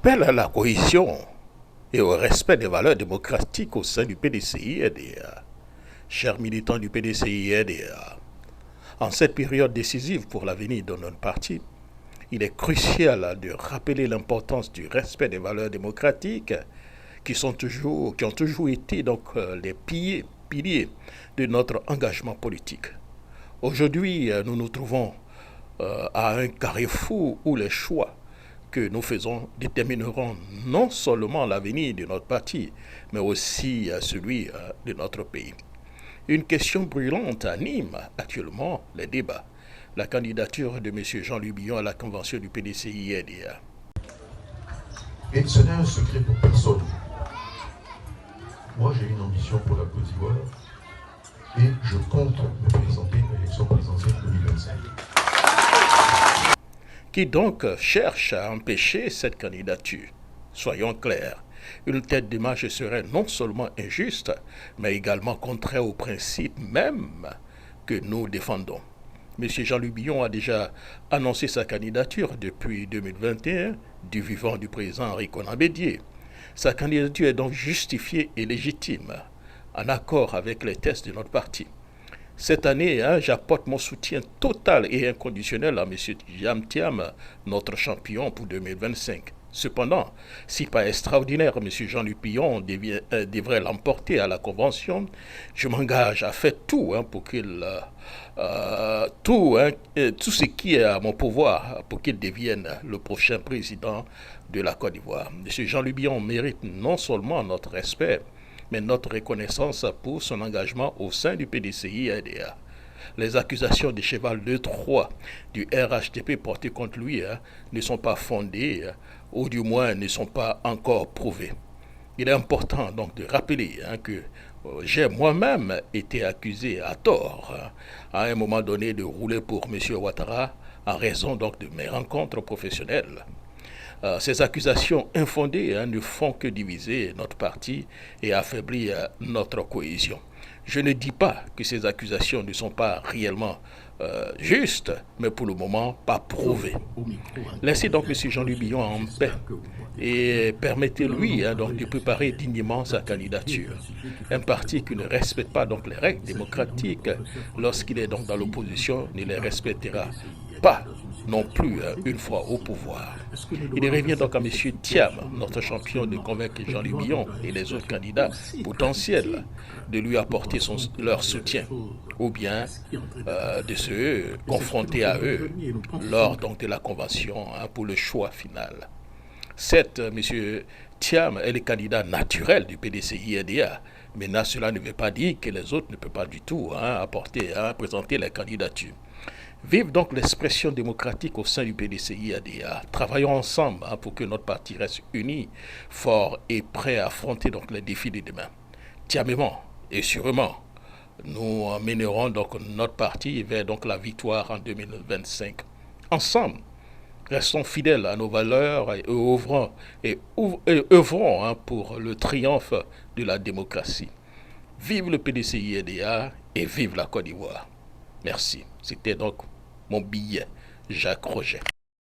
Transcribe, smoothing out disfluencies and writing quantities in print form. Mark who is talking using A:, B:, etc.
A: appelle à la cohésion et au respect des valeurs démocratiques au sein du PDCI-RDA. Chers militants du PDCI-RDA, en cette période décisive pour l'avenir de notre parti, il est crucial de rappeler l'importance du respect des valeurs démocratiques qui ont toujours été les piliers de notre engagement politique. Aujourd'hui, nous nous trouvons à un carrefour où les choix que nous faisons détermineront non seulement l'avenir de notre parti, mais aussi celui de notre pays. Une question brûlante anime actuellement les débats. La candidature de M. Jean-Louis Billon à la convention du PDCI-RDA.
B: Et ce n'est un secret pour personne. Moi, j'ai une ambition pour la Côte d'Ivoire et je compte me présenter à l'élection présidentielle 2025.
A: Qui donc cherche à empêcher cette candidature? Soyons clairs, une telle démarche serait non seulement injuste, mais également contraire aux principes même que nous défendons. M. Jean-Louis Billon a déjà annoncé sa candidature depuis 2021 du vivant du président Henri Konan Bédié. Sa candidature est donc justifiée et légitime, en accord avec les tests de notre parti. Cette année, j'apporte mon soutien total et inconditionnel à M. Thiam, notre champion pour 2025. Cependant, si pas extraordinaire, M. Jean-Louis Billon devrait l'emporter à la convention, je m'engage à faire tout pour qu'il tout ce qui est à mon pouvoir pour qu'il devienne le prochain président de la Côte d'Ivoire. M. Jean-Louis Billon mérite non seulement notre respect, mais notre reconnaissance pour son engagement au sein du PDCI-RDA. Les accusations de cheval de Troie du RHDP portées contre lui ne sont pas fondées ou du moins ne sont pas encore prouvées. Il est important donc de rappeler que j'ai moi-même été accusé à tort à un moment donné de rouler pour M. Ouattara en raison donc de mes rencontres professionnelles. Ces accusations infondées ne font que diviser notre parti et affaiblir notre cohésion. Je ne dis pas que ces accusations ne sont pas réellement justes, mais pour le moment pas prouvées. Laissez donc M. Jean-Louis Billon en paix et permettez-lui donc de préparer dignement sa candidature. Un parti qui ne respecte pas donc les règles démocratiques lorsqu'il est donc dans l'opposition ne les respectera pas non plus une fois au pouvoir. Il revient donc à M. Thiam, notre champion, de convaincre Jean-Louis Billon et les autres candidats potentiels de lui apporter leur soutien, ou bien de se confronter à eux lors donc de la convention pour le choix final. Certes, M. Thiam est le candidat naturel du PDCI-RDA, mais cela ne veut pas dire que les autres ne peuvent pas du tout présenter la candidature. Vive donc l'expression démocratique au sein du PDCI-RDA. Travaillons ensemble pour que notre parti reste uni, fort et prêt à affronter donc les défis de demain. Tiamement et sûrement, nous mènerons donc notre parti vers donc la victoire en 2025. Ensemble, restons fidèles à nos valeurs et œuvrons pour le triomphe de la démocratie. Vive le PDCI-RDA et vive la Côte d'Ivoire. Merci. C'était donc mon billet, Jacques Roger.